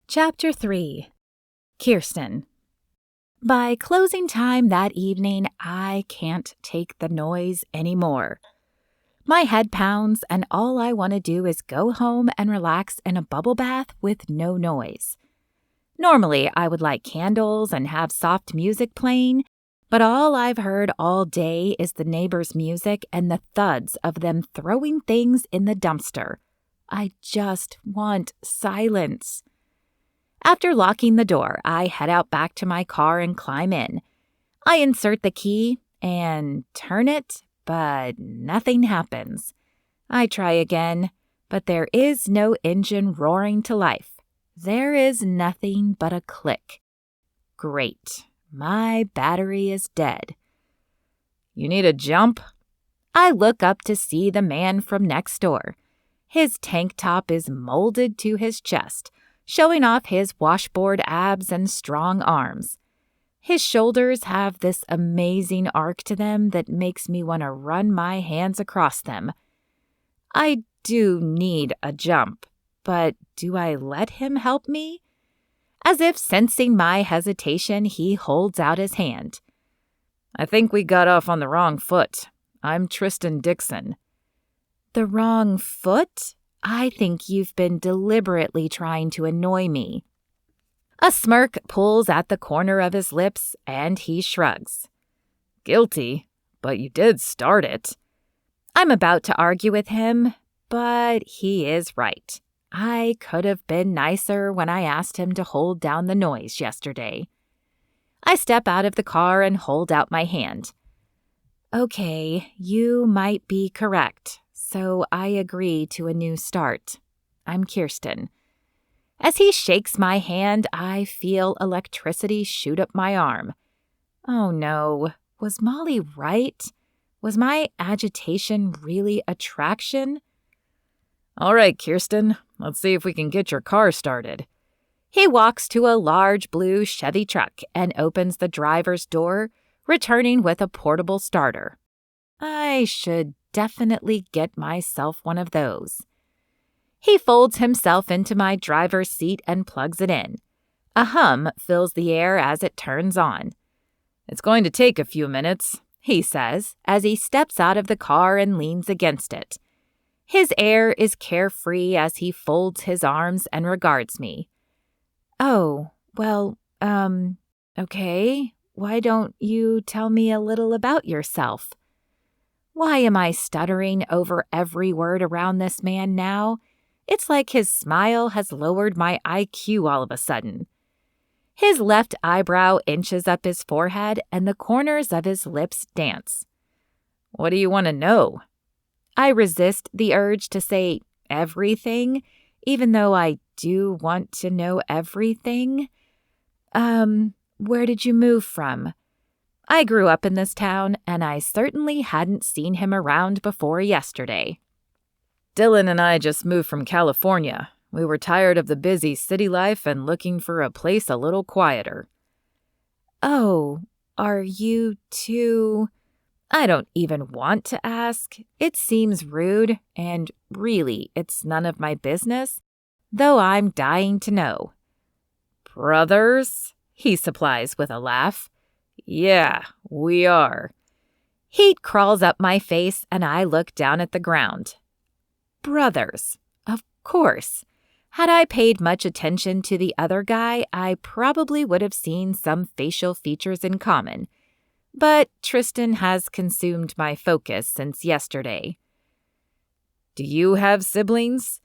Chapter-3. Kirsten. By closing time that evening, I can't take the noise anymore. My head pounds, and all I want to do is go home and relax in a bubble bath with no noise. Normally, I would light candles and have soft music playing, but all I've heard all day is the neighbors' music and the thuds of them throwing things in the dumpster. I just want silence. After locking the door, I head out back to my car and climb in. I insert the key and turn it, but nothing happens. I try again, but there is no engine roaring to life. There is nothing but a click. Great. My battery is dead. "You need a jump?" I look up to see the man from next door. His tank top is molded to his chest, showing off his washboard abs and strong arms. His shoulders have this amazing arc to them that makes me want to run my hands across them. I do need a jump, but do I let him help me? As if sensing my hesitation, he holds out his hand. "I think we got off on the wrong foot. I'm Tristan Dixon." The wrong foot? I think you've been deliberately trying to annoy me. A smirk pulls at the corner of his lips, and he shrugs. "Guilty, but you did start it." I'm about to argue with him, but he is right. I could have been nicer when I asked him to hold down the noise yesterday. I step out of the car and hold out my hand. "Okay, you might be correct. So I agree to a new start. I'm Kirsten." As he shakes my hand, I feel electricity shoot up my arm. Oh no, was Molly right? Was my agitation really attraction? "All right, Kirsten, let's see if we can get your car started." He walks to a large blue Chevy truck and opens the driver's door, returning with a portable starter. I should definitely get myself one of those. He folds himself into my driver's seat and plugs it in. A hum fills the air as it turns on. "It's going to take a few minutes," he says, as he steps out of the car and leans against it. His air is carefree as he folds his arms and regards me. "Oh, well, okay. Why don't you tell me a little about yourself?" Why am I stuttering over every word around this man now? It's like his smile has lowered my IQ all of a sudden. His left eyebrow inches up his forehead and the corners of his lips dance. "What do you want to know?" I resist the urge to say everything, even though I do want to know everything. Where did you move from? I grew up in this town, and I certainly hadn't seen him around before yesterday. "Dillon and I just moved from California. We were tired of the busy city life and looking for a place a little quieter." "Oh, are you two—" I don't even want to ask. It seems rude, and really, it's none of my business, though I'm dying to know. "Brothers?" he supplies with a laugh. "Yeah, we are." Heat crawls up my face and I look down at the ground. Brothers, of course. Had I paid much attention to the other guy, I probably would have seen some facial features in common. But Tristan has consumed my focus since yesterday. "Do you have siblings?"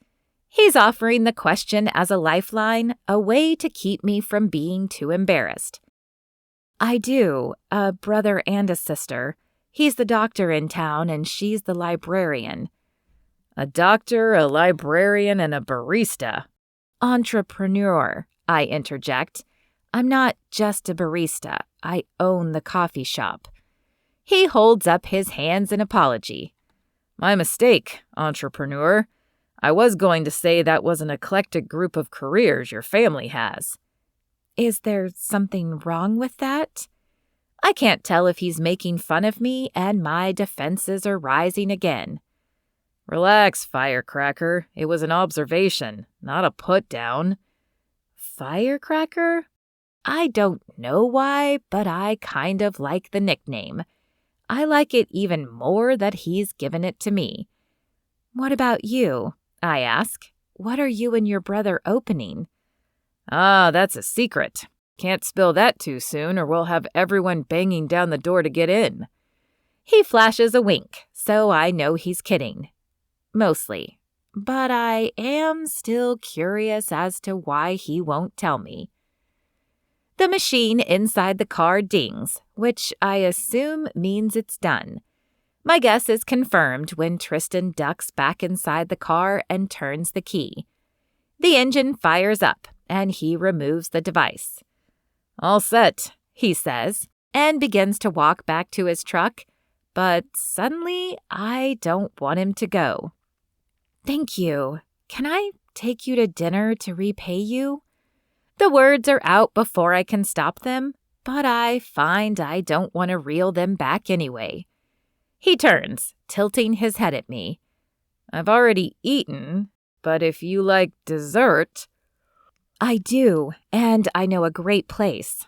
He's offering the question as a lifeline, a way to keep me from being too embarrassed. "I do, a brother and a sister. He's the doctor in town and she's the librarian." "A doctor, a librarian, and a barista." "Entrepreneur," I interject. "I'm not just a barista. I own the coffee shop." He holds up his hands in apology. "My mistake, entrepreneur. I was going to say that was an eclectic group of careers your family has." Is there something wrong with that? I can't tell if he's making fun of me, and my defenses are rising again. "Relax, firecracker. It was an observation, not a put-down." Firecracker? I don't know why, but I kind of like the nickname. I like it even more that he's given it to me. What about you? I ask. What are you and your brother opening? Ah, that's a secret. Can't spill that too soon or we'll have everyone banging down the door to get in. He flashes a wink, so I know he's kidding. Mostly. But I am still curious as to why he won't tell me. The machine inside the car dings, which I assume means it's done. My guess is confirmed when Tristan ducks back inside the car and turns the key. The engine fires up, and he removes the device. All set, he says, and begins to walk back to his truck, but suddenly I don't want him to go. Thank you. Can I take you to dinner to repay you? The words are out before I can stop them, but I find I don't want to reel them back anyway. He turns, tilting his head at me. I've already eaten, but if you like dessert... I do, and I know a great place.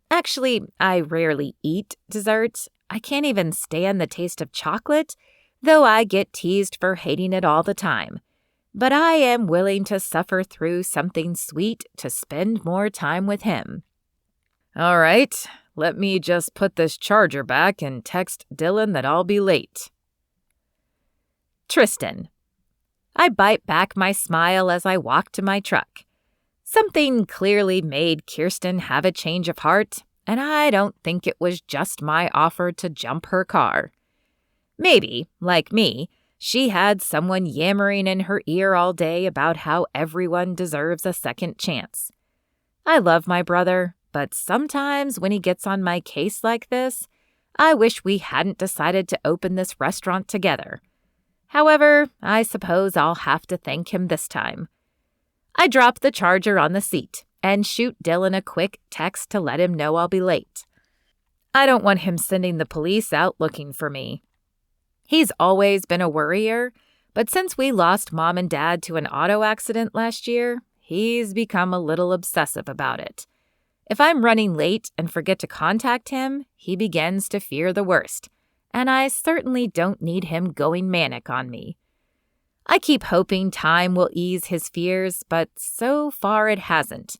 Actually, I rarely eat dessert. I can't even stand the taste of chocolate, though I get teased for hating it all the time. But I am willing to suffer through something sweet to spend more time with him. All right, let me just put this charger back and text Dillon that I'll be late. Tristan. I bite back my smile as I walk to my truck. Something clearly made Kirsten have a change of heart, and I don't think it was just my offer to jump her car. Maybe, like me, she had someone yammering in her ear all day about how everyone deserves a second chance. I love my brother, but sometimes when he gets on my case like this, I wish we hadn't decided to open this restaurant together. However, I suppose I'll have to thank him this time. I drop the charger on the seat and shoot Dillon a quick text to let him know I'll be late. I don't want him sending the police out looking for me. He's always been a worrier, but since we lost Mom and Dad to an auto accident last year, he's become a little obsessive about it. If I'm running late and forget to contact him, he begins to fear the worst, and I certainly don't need him going manic on me. I keep hoping time will ease his fears, but so far it hasn't,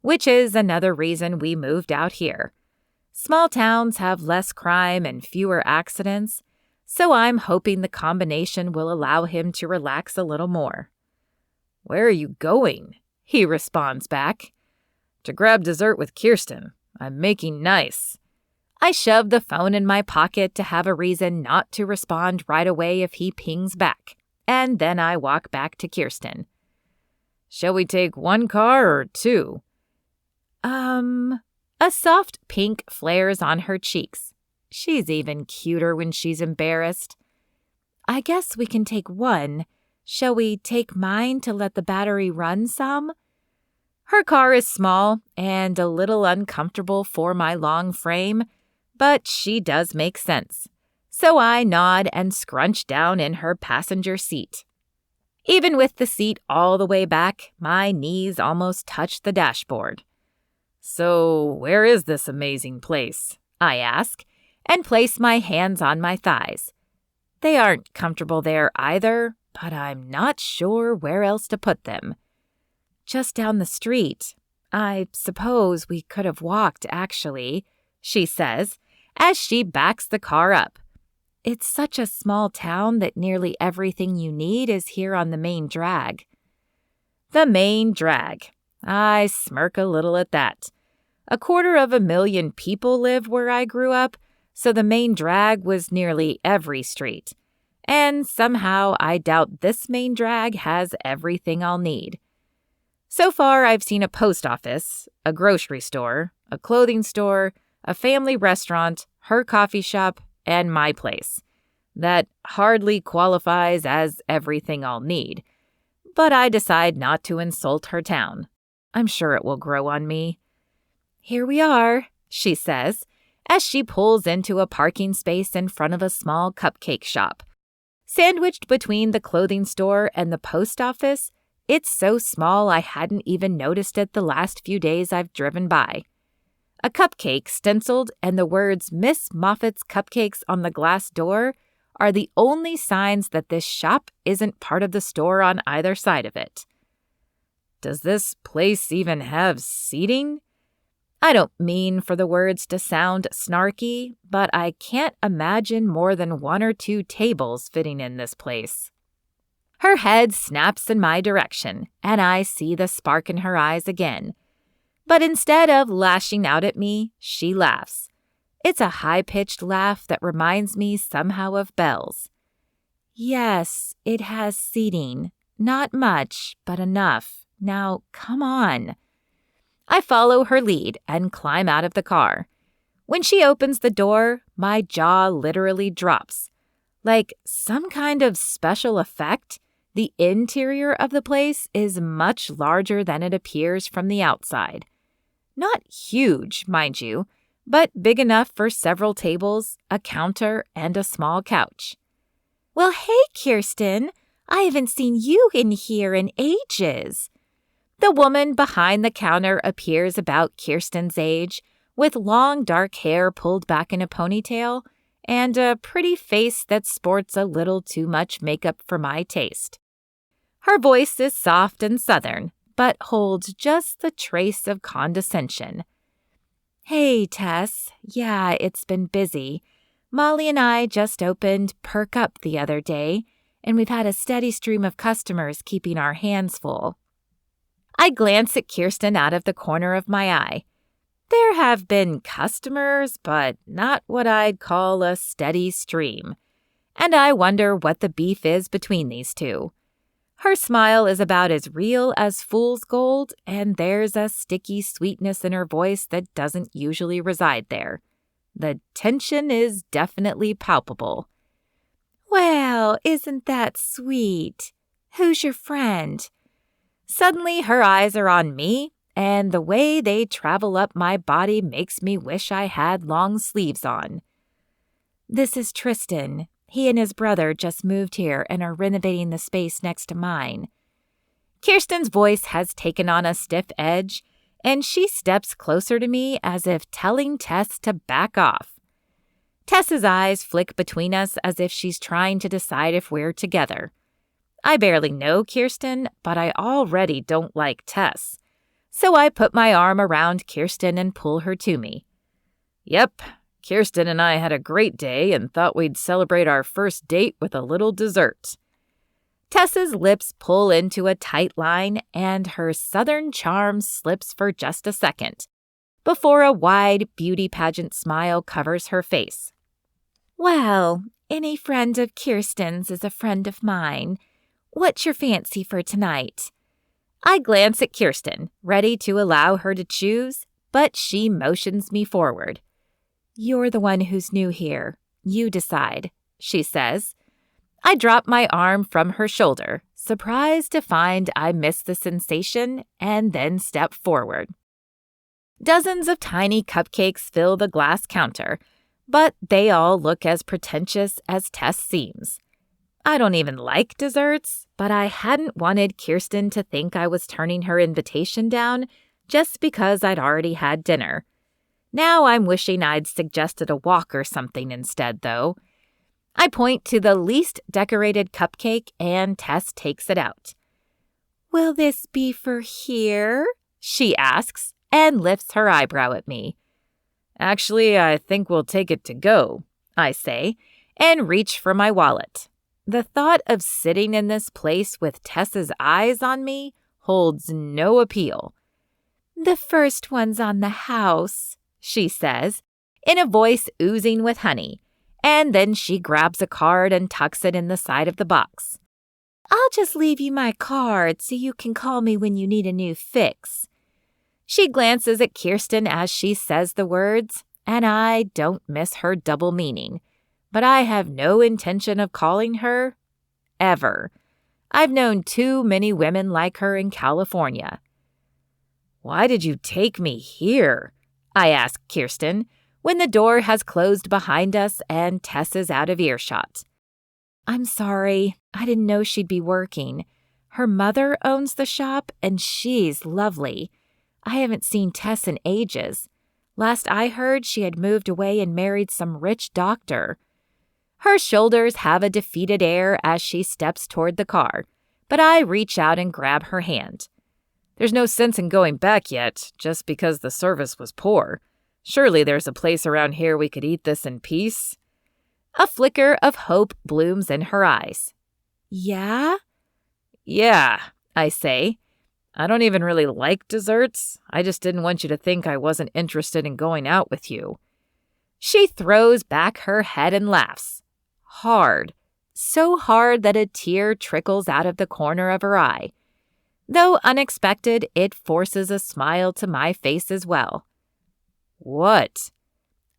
which is another reason we moved out here. Small towns have less crime and fewer accidents, so I'm hoping the combination will allow him to relax a little more. Where are you going? He responds back. To grab dessert with Kirsten. I'm making nice. I shove the phone in my pocket to have a reason not to respond right away if he pings back. And then I walk back to Kirsten. Shall we take one car or two? A soft pink flares on her cheeks. She's even cuter when she's embarrassed. I guess we can take one. Shall we take mine to let the battery run some? Her car is small and a little uncomfortable for my long frame, but she does make sense. So I nod and scrunch down in her passenger seat. Even with the seat all the way back, my knees almost touch the dashboard. So, where is this amazing place? I ask, and place my hands on my thighs. They aren't comfortable there either, but I'm not sure where else to put them. Just down the street. I suppose we could have walked, actually, she says, as she backs the car up. It's such a small town that nearly everything you need is here on the main drag. The main drag. I smirk a little at that. 250,000 people live where I grew up, so the main drag was nearly every street. And somehow I doubt this main drag has everything I'll need. So far, I've seen a post office, a grocery store, a clothing store, a family restaurant, her coffee shop, and my place. That hardly qualifies as everything I'll need. But I decide not to insult her town. I'm sure it will grow on me. Here we are, she says, as she pulls into a parking space in front of a small cupcake shop. Sandwiched between the clothing store and the post office It's so small I hadn't even noticed it the last few days I've driven by. A cupcake stenciled and the words Miss Moffat's Cupcakes on the glass door are the only signs that this shop isn't part of the store on either side of it. Does this place even have seating? I don't mean for the words to sound snarky, but I can't imagine more than 1 or 2 tables fitting in this place. Her head snaps in my direction, and I see the spark in her eyes again. But instead of lashing out at me, she laughs. It's a high-pitched laugh that reminds me somehow of bells. Yes, it has seating. Not much, but enough. Now, come on. I follow her lead and climb out of the car. When she opens the door, my jaw literally drops. Like some kind of special effect, the interior of the place is much larger than it appears from the outside. Not huge, mind you, but big enough for several tables, a counter, and a small couch. Well, hey, Kirsten, I haven't seen you in here in ages. The woman behind the counter appears about Kirsten's age, with long dark hair pulled back in a ponytail, and a pretty face that sports a little too much makeup for my taste. Her voice is soft and southern, but holds just the trace of condescension. Hey, Tess. Yeah, it's been busy. Molly and I just opened Perk Up the other day, and we've had a steady stream of customers keeping our hands full. I glance at Kirsten out of the corner of my eye. There have been customers, but not what I'd call a steady stream. And I wonder what the beef is between these two. Her smile is about as real as fool's gold, and there's a sticky sweetness in her voice that doesn't usually reside there. The tension is definitely palpable. Well, isn't that sweet? Who's your friend? Suddenly, her eyes are on me, and the way they travel up my body makes me wish I had long sleeves on. This is Tristan. He and his brother just moved here and are renovating the space next to mine. Kirsten's voice has taken on a stiff edge, and she steps closer to me as if telling Tess to back off. Tess's eyes flick between us as if she's trying to decide if we're together. I barely know Kirsten, but I already don't like Tess. So I put my arm around Kirsten and pull her to me. Yep, Kirsten and I had a great day and thought we'd celebrate our first date with a little dessert. Tess's lips pull into a tight line, and her southern charm slips for just a second, before a wide beauty pageant smile covers her face. Well, any friend of Kirsten's is a friend of mine. What's your fancy for tonight? I glance at Kirsten, ready to allow her to choose, but she motions me forward. You're the one who's new here. You decide, she says. I drop my arm from her shoulder, surprised to find I missed the sensation, and then step forward. Dozens of tiny cupcakes fill the glass counter, but they all look as pretentious as Tess seems. I don't even like desserts, but I hadn't wanted Kirsten to think I was turning her invitation down just because I'd already had dinner. Now I'm wishing I'd suggested a walk or something instead, though. I point to the least decorated cupcake, and Tess takes it out. Will this be for here? She asks, and lifts her eyebrow at me. Actually, I think we'll take it to go, I say, and reach for my wallet. The thought of sitting in this place with Tess's eyes on me holds no appeal. The first one's on the house, she says, in a voice oozing with honey, and then she grabs a card and tucks it in the side of the box. I'll just leave you my card so you can call me when you need a new fix. She glances at Kirsten as she says the words, and I don't miss her double meaning. But I have no intention of calling her ever. I've known too many women like her in California. Why did you take me here? I ask Kirsten, when the door has closed behind us and Tess is out of earshot. I'm sorry. I didn't know she'd be working. Her mother owns the shop, and she's lovely. I haven't seen Tess in ages. Last I heard, she had moved away and married some rich doctor. Her shoulders have a defeated air as she steps toward the car, but I reach out and grab her hand. There's no sense in going back yet, just because the service was poor. Surely there's a place around here we could eat this in peace. A flicker of hope blooms in her eyes. Yeah? Yeah, I say. I don't even really like desserts. I just didn't want you to think I wasn't interested in going out with you. She throws back her head and laughs. Hard. So hard that a tear trickles out of the corner of her eye. Though unexpected, it forces a smile to my face as well. What?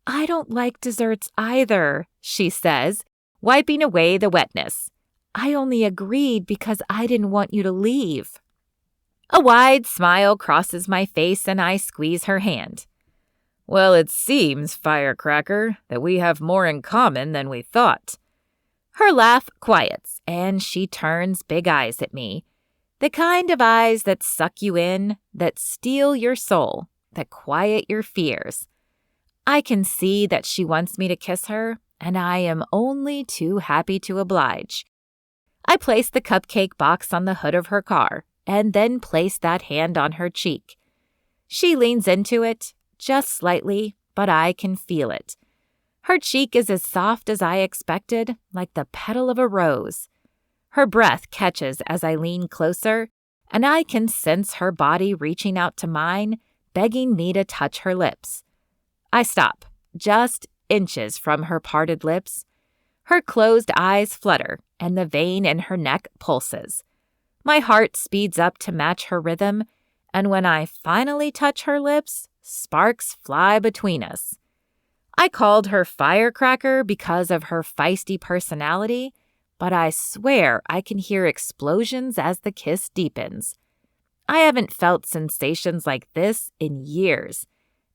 I don't like desserts either, she says, wiping away the wetness. I only agreed because I didn't want you to leave. A wide smile crosses my face and I squeeze her hand. Well, it seems, Firecracker, that we have more in common than we thought. Her laugh quiets and she turns big eyes at me. The kind of eyes that suck you in, that steal your soul, that quiet your fears. I can see that she wants me to kiss her, and I am only too happy to oblige. I place the cupcake box on the hood of her car, and then place that hand on her cheek. She leans into it, just slightly, but I can feel it. Her cheek is as soft as I expected, like the petal of a rose. Her breath catches as I lean closer, and I can sense her body reaching out to mine, begging me to touch her lips. I stop, just inches from her parted lips. Her closed eyes flutter, and the vein in her neck pulses. My heart speeds up to match her rhythm, and when I finally touch her lips, sparks fly between us. I called her Firecracker because of her feisty personality, but I swear I can hear explosions as the kiss deepens. I haven't felt sensations like this in years,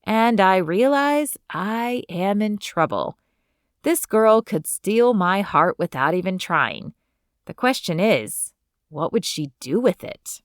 and I realize I am in trouble. This girl could steal my heart without even trying. The question is, what would she do with it?